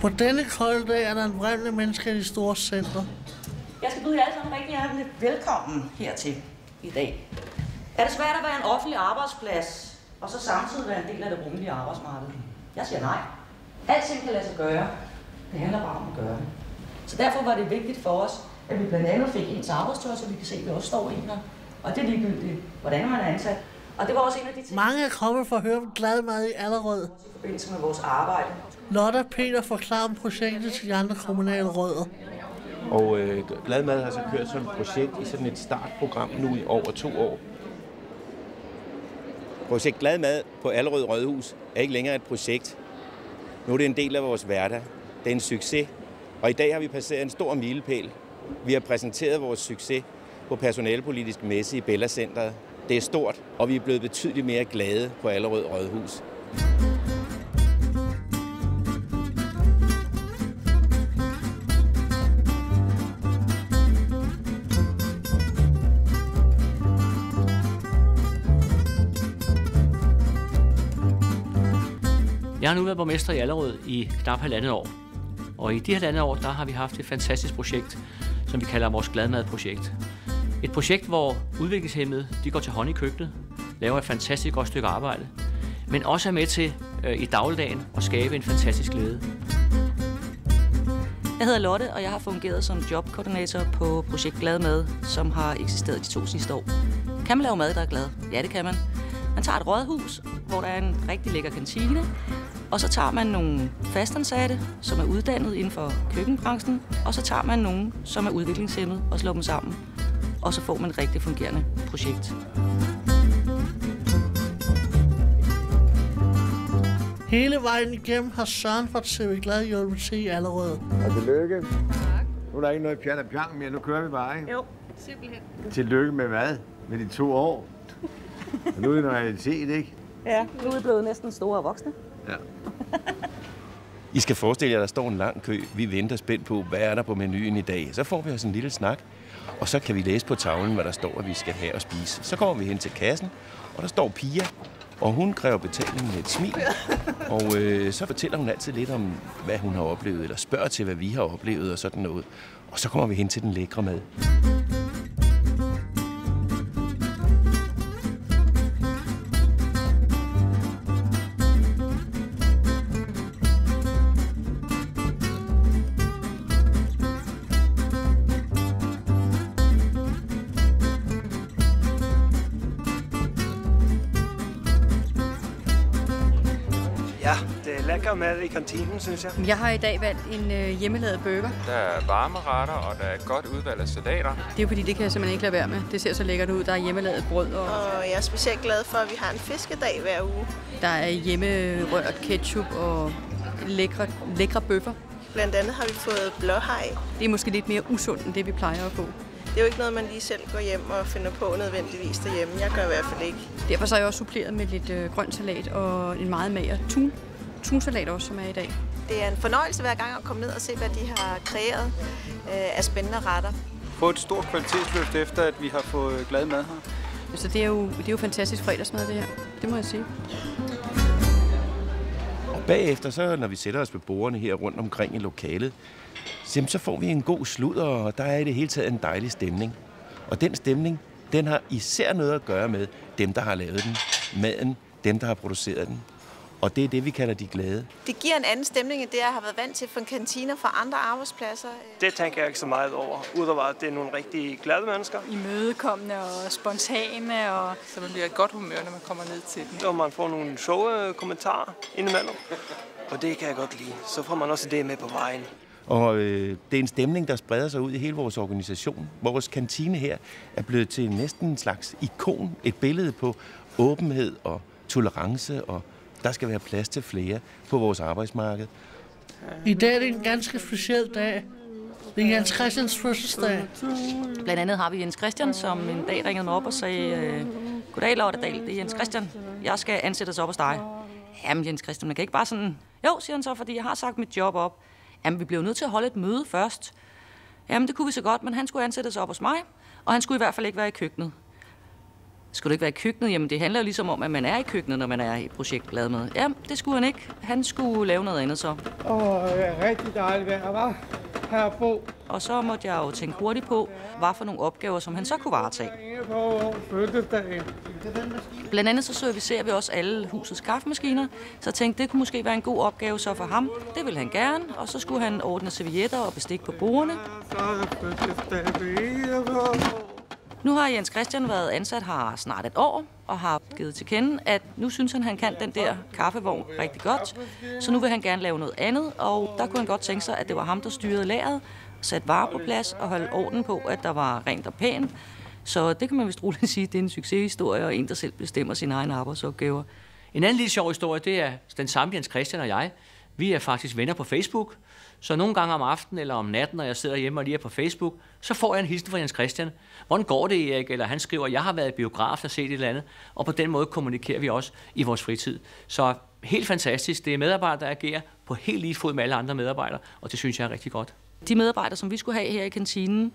På denne kolde dag er der en brændende menneske i de store center. Jeg skal byde jer alle sammen rigtig hjertelig velkommen hertil i dag. Er det svært at være en offentlig arbejdsplads, og så samtidig være en del af det rummelige arbejdsmarked? Jeg siger nej. Alting kan lade sig gøre. Det handler bare om at gøre det. Så derfor var det vigtigt for os, at vi blandt andet fik ens arbejdstøj, så vi kan se, at vi også står en her. Og det er ligegyldigt, hvordan man er ansat. Og det var også en af de ting, Mange er kommet for at høre om Gladmad i Allerød. i forbindelse med vores arbejde. Lotte og Peter forklarer om projektet til de andre kommunale rødder. Og Gladmad har så kørt som projekt i sådan et startprogram nu i over 2 år. Projekt Gladmad på Allerød Rådhus er ikke længere et projekt. Nu er det en del af vores hverdag. Det er en succes. Og i dag har vi passeret en stor milepæl. Vi har præsenteret vores succes på personalepolitisk messe i Bella Centeret. Det er stort, og vi er blevet betydeligt mere glade på Allerød Rådhus. Jeg har nu været borgmester i Allerød i knap 1,5 år. Og i de 1,5 år, der har vi haft et fantastisk projekt, som vi kalder vores Gladmad-projekt. Et projekt, hvor udviklingshæmmede de går til hånd i køkkenet, laver et fantastisk godt stykke arbejde, men også er med til i dagligdagen at skabe en fantastisk glæde. Jeg hedder Lotte, og jeg har fungeret som jobkoordinator på projekt Gladmad, som har eksisteret de 2 sidste år. Kan man lave mad, der er glad? Ja, det kan man. Man tager et rådhus, hvor der er en rigtig lækker kantine, og så tager man nogle fastansatte, som er uddannet inden for køkkenbranchen, og så tager man nogle, som er udviklingshæmmet, og slår dem sammen. Og så får man et rigtig fungerende projekt. Hele vejen igennem har Søren fra TV Glad hjulpet til i Allerød. Og tillykke. Tak. Nu er der ikke noget pjat og pjang mere, nu kører vi bare, ikke? Jo, simpelthen. Tillykke med hvad? Med de 2 år? Og nu er det en realitet, ikke? Ja, nu er vi blevet næsten store og voksne. Ja. I skal forestille jer, at der står en lang kø. Vi venter spændt på, hvad er der på menuen i dag. Så får vi os en lille snak, og så kan vi læse på tavlen, hvad der står, at vi skal have at spise. Så kommer vi hen til kassen, og der står Pia, og hun kræver betaling med et smil. Og så fortæller hun altid lidt om, hvad hun har oplevet, eller spørger til, hvad vi har oplevet og sådan noget. Og så kommer vi hen til den lækre mad. Ja, det er lækker mad i kantinen, synes jeg. Jeg har i dag valgt en hjemmelavet burger. Der er varme retter, og der er et godt udvalg af salater. Det er jo fordi, det kan jeg simpelthen ikke lade være med. Det ser så lækkert ud. Der er hjemmelavet brød. Og jeg er specielt glad for, at vi har en fiskedag hver uge. der er hjemmerørt ketchup og lækre bøffer. Blandt andet har vi fået blåhaj. Det er måske lidt mere usundt, end det vi plejer at få. Det er jo ikke noget, man lige selv går hjem og finder på nødvendigvis derhjemme. Jeg gør i hvert fald ikke. Derfor så er jeg også suppleret med lidt grønt salat og en meget mager tunsalat også, som er i dag. Det er en fornøjelse hver gang at komme ned og se, hvad de har kreeret af spændende retter. Få et stort kvalitetsløft efter, at vi har fået glad mad her. Så det er jo fantastisk fredagsmad, det her. Det må jeg sige. Og bagefter, så når vi sætter os ved bordene her rundt omkring i lokalet, så får vi en god sludder, og der er i det hele taget en dejlig stemning. Og den stemning, den har især noget at gøre med dem, der har lavet den, maden, dem, der har produceret den. Og det er det, vi kalder de glade. Det giver en anden stemning, end det, jeg har været vant til fra kantiner fra andre arbejdspladser. Det tænker jeg ikke så meget over, udover at det er nogle rigtig glade mennesker. Imødekommende og spontane. Og Så man bliver i godt humør, når man kommer ned til den. Og man får nogle sjove kommentarer indimellem. Og det kan jeg godt lide. Så får man også det med på vejen. Og det er en stemning, der spreder sig ud i hele vores organisation. Vores kantine her er blevet til næsten en slags ikon, et billede på åbenhed og tolerance, og der skal være plads til flere på vores arbejdsmarked. I dag er det en ganske speciel dag. Det er Jens Christians fødselsdag. Blandt andet har vi Jens Christian, som en dag ringede mig op og sagde, goddag Lotte Dahl, det er Jens Christian. Jeg skal ansættes op hos dig. Jamen Jens Christian, man kan ikke bare sådan, jo, siger han så, fordi jeg har sagt mit job op. Jamen vi bliver nødt til at holde et møde først. Jamen det kunne vi så godt, men han skulle ansættes op hos mig, og han skulle i hvert fald ikke være i køkkenet. skal du ikke være i køkkenet? Jamen, det handler jo ligesom om, at man er i køkkenet, når man er i projekt Gladmad. Ja, det skulle han ikke. Han skulle lave noget andet så. Det er rigtig dejligt vejr, hva'? Herbo. Og så måtte jeg jo tænke hurtigt på, hvad for nogle opgaver, som han så kunne varetage. Blandt andet så servicerer vi også alle husets kaffemaskiner, så jeg tænkte, det kunne måske være en god opgave så for ham. Det ville han gerne, og så skulle han ordne servietter og bestik på bordene. Nu har Jens Christian været ansat her snart et år, og har givet til kende, at nu synes han kan den der kaffevogn rigtig godt. Så nu vil han gerne lave noget andet, og der kunne han godt tænke sig, at det var ham, der styrede lageret, satte varer på plads og holdt orden på, at der var rent og pænt. Så det kan man vist roligt sige, det er en succeshistorie, og en, der selv bestemmer sine egne arbejdsopgaver. En anden lille sjov historie, det er den samme Jens Christian og jeg. Vi er faktisk venner på Facebook, så nogle gange om aftenen eller om natten, når jeg sidder hjemme og lige er på Facebook, så får jeg en hilsen fra Jens Christian. Hvordan går det, Erik? Eller han skriver, jeg har været i biograf og set et eller andet, og på den måde kommunikerer vi også i vores fritid. Så helt fantastisk. Det er medarbejdere, der agerer på helt lige fod med alle andre medarbejdere, og det synes jeg er rigtig godt. De medarbejdere, som vi skulle have her i kantinen,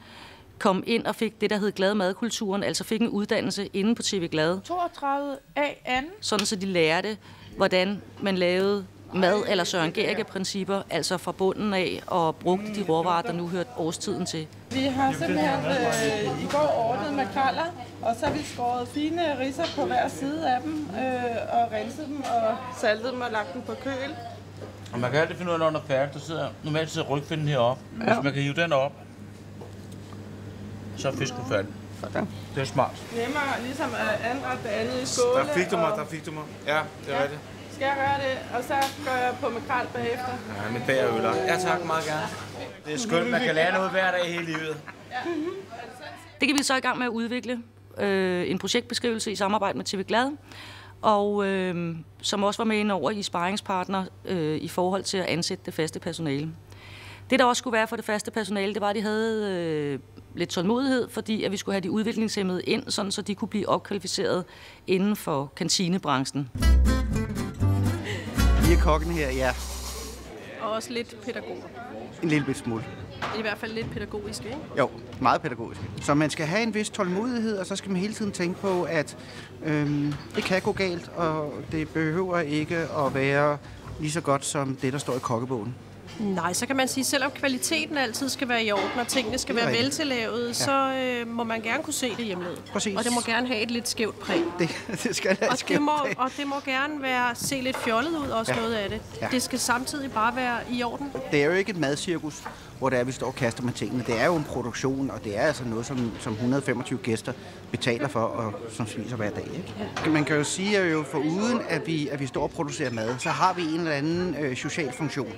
kom ind og fik det, der hed Glad Madkulturen, altså fik en uddannelse inde på TV Glad. 32A2. Sådan så de lærte, hvordan man lavede mad- eller Søren Gericke-principper, altså fra bunden af, og brugte de råvarer, der nu hørte årstiden til. Vi har simpelthen i går ordnet makreller, og så har vi skåret fine ridser på hver side af dem, og renset dem og saltet dem og lagt dem på køl. Og man kan altid finde ud af, når den er færdig. Der sidder normalt sidder rygfinden heroppe. Ja. Hvis man kan hive den op, så er fisken færdig. Det er smart. Nemmere ligesom at anrette det andet i skåle. Der fik du mig. Ja, det er rigtigt. Skal jeg gøre det, og så gør jeg på makrel bagefter? Ja, med bagerøller. Ja tak, meget gerne. Det er skønt, man kan lære noget hver dag hele livet. Det kan vi så i gang med at udvikle. En projektbeskrivelse i samarbejde med TV Glad, og som også var med ind over i sparringspartner i forhold til at ansætte det faste personale. Det, der også skulle være for det faste personale, det var, at de havde lidt tålmodighed, fordi at vi skulle have de udviklingshæmmede ind, sådan, så de kunne blive opkvalificeret inden for kantinebranchen. Vi er kokken her, ja. Og også lidt pædagoger. En lille smule. I hvert fald lidt pædagogisk, ikke? Jo, meget pædagogisk. Så man skal have en vis tålmodighed, og så skal man hele tiden tænke på, at det kan gå galt, og det behøver ikke at være lige så godt som det, der står i kokkebogen. Nej, så kan man sige, selvom kvaliteten altid skal være i orden, og tingene skal være veltillavet, ja. Så må man gerne kunne se det hjemmelavet. Præcis. Og det må gerne have et lidt skævt præg. Det skal have et skævt præg. Og det må gerne se lidt fjollet ud, også noget af det. Ja. Det skal samtidig bare være i orden. Det er jo ikke et madcirkus, hvor det er, vi står og kaster med tingene. Det er jo en produktion, og det er altså noget, som 125 gæster betaler for, og som spiser hver dag. Ikke? Ja. Man kan jo sige, at jo foruden at vi står og producerer mad, så har vi en eller anden social funktion.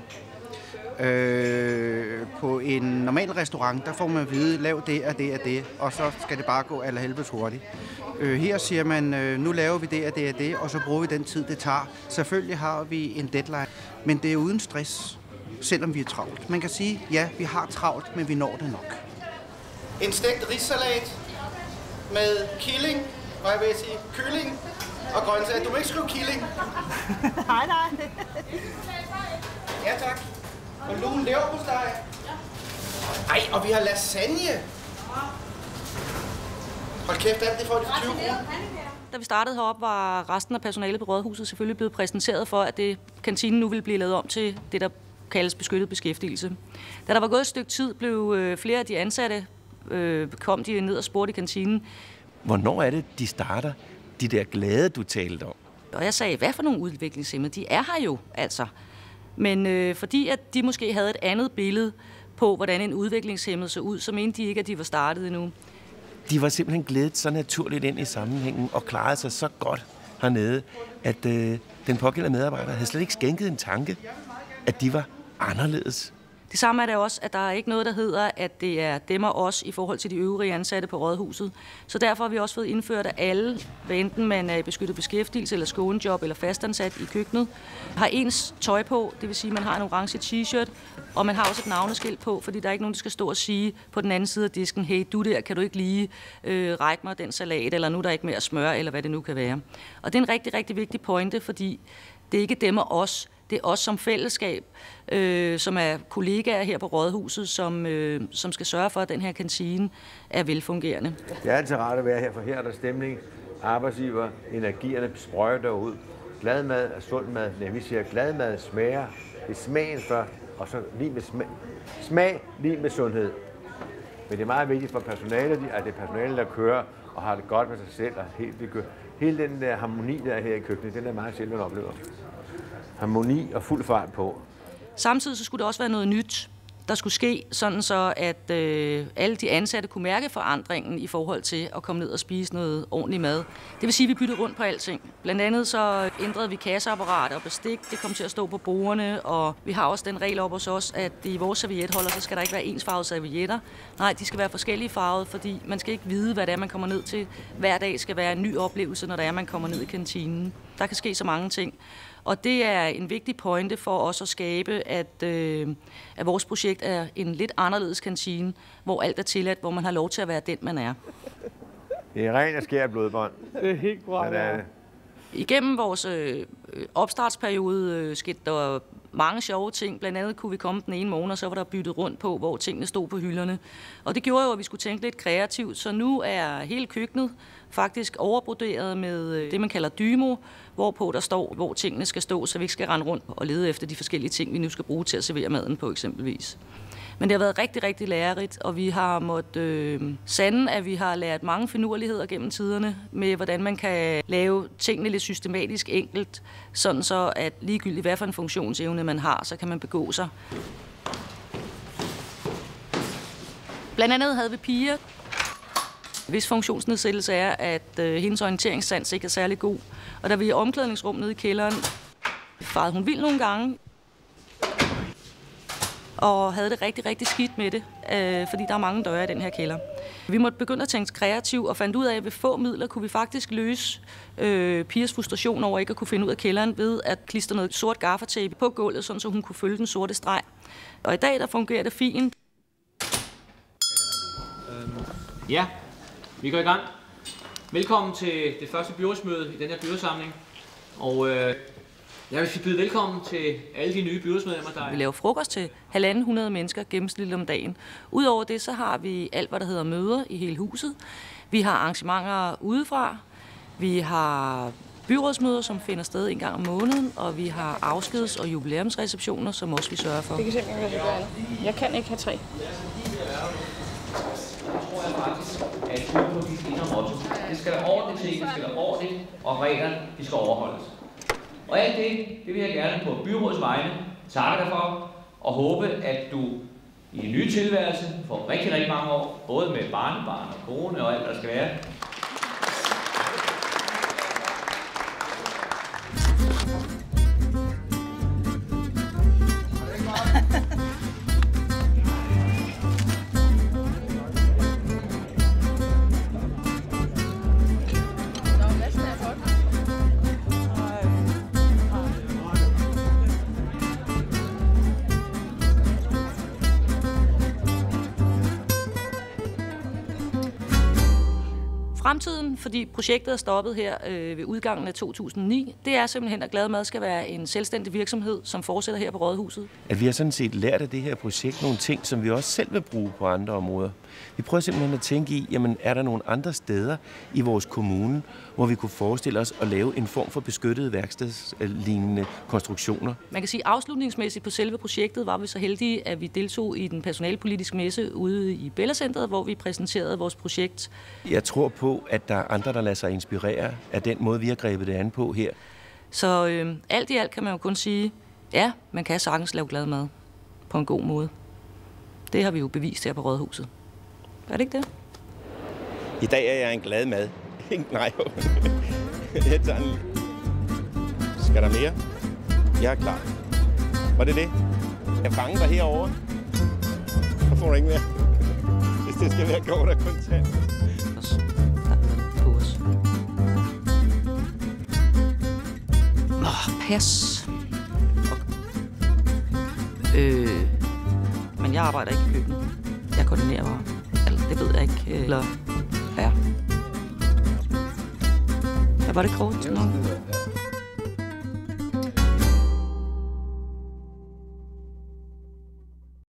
På en normal restaurant, der får man at vide, lav det og det og det, og så skal det bare gå allerhelvedes hurtigt. Her siger man, nu laver vi det og det og det, og så bruger vi den tid, det tager. Selvfølgelig har vi en deadline, men det er uden stress, selvom vi er travlt. Man kan sige, ja, vi har travlt, men vi når det nok. En stegt rissalat med killing, og jeg vil sige kylling og grøntsager. Du må ikke skrive killing. Nej. Ja, tak. Og lun leverpostej. Ej, og vi har lasagne. Hold kæft, alt det får de for 20 kroner. Da vi startede heroppe, var resten af personalet på Rådhuset selvfølgelig blevet præsenteret for, at kantinen nu ville blive lavet om til det, der kaldes beskyttet beskæftigelse. Da der var gået et stykke tid, blev flere af de ansatte kom de ned og spurgte i kantinen. Hvornår er det, de starter, de der glade, du talte om? Og jeg sagde, hvad for nogle udviklingshæmmede? De er her jo, altså. Men fordi at de måske havde et andet billede på, hvordan en udviklingshæmmet så ud, så mente de ikke, at de var startet endnu. De var simpelthen glædet så naturligt ind i sammenhængen og klarede sig så godt hernede, at den pågældende medarbejder havde slet ikke skænket en tanke, at de var anderledes. Det samme er det også, at der er ikke noget, der hedder, at det er dem og os i forhold til de øvrige ansatte på Rådhuset. Så derfor har vi også fået indført, at alle, hvad enten man er i beskyttet beskæftigelse eller skånejob eller fastansat i køkkenet, har ens tøj på, det vil sige, at man har en orange t-shirt, og man har også et navneskilt på, fordi der er ikke nogen, der skal stå og sige på den anden side af disken, hey, du der, kan du ikke lige række mig den salat, eller nu er der ikke mere smør, eller hvad det nu kan være. Og det er en rigtig, rigtig vigtig pointe, fordi det er ikke dem og os. Det er os som fællesskab, som er kollegaer her på Rådhuset, som skal sørge for, at den her kantine er velfungerende. Det er altid rart at være her, for her er der stemning. arbejdsgiver, energierne sprøjter ud. Glad mad er sund mad. Nej, vi siger, glad mad smager. Det er smagen først, og så lige med smag lige med sundhed. Men det er meget vigtigt for personalet, at det er personalet, der kører og har det godt med sig selv. Og hele den der harmoni, der er her i køkkenet, den er meget sjældent oplever. Harmoni og fuld fart på. Samtidig så skulle det også være noget nyt, der skulle ske, sådan så at alle de ansatte kunne mærke forandringen i forhold til at komme ned og spise noget ordentligt mad. Det vil sige, at vi byttede rundt på alting. Blandt andet så ændrede vi kasseapparater og bestik. Det kom til at stå på bordene, og vi har også den regel op hos os, at i vores servietholder, så skal der ikke være ensfarvede servietter. Nej, de skal være forskellige farvede, fordi man skal ikke vide, hvad det er, man kommer ned til. Hver dag skal være en ny oplevelse, når det er, man kommer ned i kantinen. Der kan ske så mange ting. Og det er en vigtig pointe for os at skabe, at vores projekt er en lidt anderledes kantine, hvor alt er tilladt, hvor man har lov til at være den, man er. Det er ren og skær blodbånd. Det er helt korrekt. Igennem vores opstartsperiode skete der mange sjove ting. Blandt andet kunne vi komme den ene morgen, og så var der byttet rundt på, hvor tingene stod på hylderne. Og det gjorde jo, at vi skulle tænke lidt kreativt. Så nu er hele køkkenet faktisk overbroderet med det, man kalder dymo, hvorpå der står, hvor tingene skal stå, så vi ikke skal rende rundt og lede efter de forskellige ting, vi nu skal bruge til at servere maden på eksempelvis. Men det har været rigtig, rigtig lærerigt, og vi har måttet sande, at vi har lært mange finurligheder gennem tiderne med, hvordan man kan lave tingene lidt systematisk enkelt, sådan så at ligegyldigt hvad for en funktionsevne man har, så kan man begå sig. Blandt andet havde vi Pia, hvis funktionsnedsættelse er, at hendes orienteringssans ikke er særlig god. Og da vi er i omklædningsrum nede i kælderen, farede hun vild nogle gange, og havde det rigtig, rigtig skidt med det, fordi der er mange døre i den her kælder. Vi måtte begynde at tænke kreativt og fandt ud af, at ved få midler kunne vi faktisk løse Pias frustration over ikke at kunne finde ud af kælderen ved at klistre noget sort gaffatape på gulvet, sådan så hun kunne følge den sorte streg. Og i dag der fungerer det fint. Ja, vi går i gang. Velkommen til det første byrådsmøde i den her byrådssamling. Og jeg vil byde velkommen til alle de nye byrådsmedlemmer, der er. Vi laver frokost til 150 mennesker gennemsnitligt om dagen. Udover det, så har vi alt, hvad der hedder møder i hele huset. Vi har arrangementer udefra. Vi har byrådsmøder, som finder sted en gang om måneden. Og vi har afskeds- og jubilæumsreceptioner, som også vi sørger for. Det kan simpelthen ikke gøre. Jeg kan ikke have 3. At udpolitisk ind og motto. Det skal være ordentligt ting, det skal være ordentligt, og reglerne, de skal overholdes. Og alt det vil jeg gerne på byrådets vegne takke dig for, og håbe, at du i din nye tilværelse får rigtig, rigtig mange år, både med barnebarn og kone og alt, hvad der skal være. Fremtiden, fordi projektet er stoppet her ved udgangen af 2009, det er simpelthen, at Glad Mad skal være en selvstændig virksomhed, som fortsætter her på Rådhuset. At vi har sådan set lært af det her projekt nogle ting, som vi også selv vil bruge på andre områder. Vi prøver simpelthen at tænke i, jamen er der nogle andre steder i vores kommune, hvor vi kunne forestille os at lave en form for beskyttede værkstedslignende konstruktioner. Man kan sige, at afslutningsmæssigt på selve projektet var vi så heldige, at vi deltog i den personalpolitiske messe ude i Bella Centret, hvor vi præsenterede vores projekt. Jeg tror på, at der er andre, der lader sig inspirere af den måde, vi har grebet det an på her. Så alt i alt kan man jo kun sige, ja, man kan sagtens lave glad mad på en god måde. Det har vi jo bevist her på Rådhuset. Er det ikke det? I dag er jeg en glad mad. Nej, jeg tager en... Skal der mere? Jeg er klar. Var det det? Jeg fanger dig herovre. Så får du ikke mere. Hvis det skal være godt og kontant. Pas. Men jeg arbejder ikke i køkkenet. Jeg koordinerer bare. Eller, det ved jeg ikke. Eller, ja. Var det kort nok?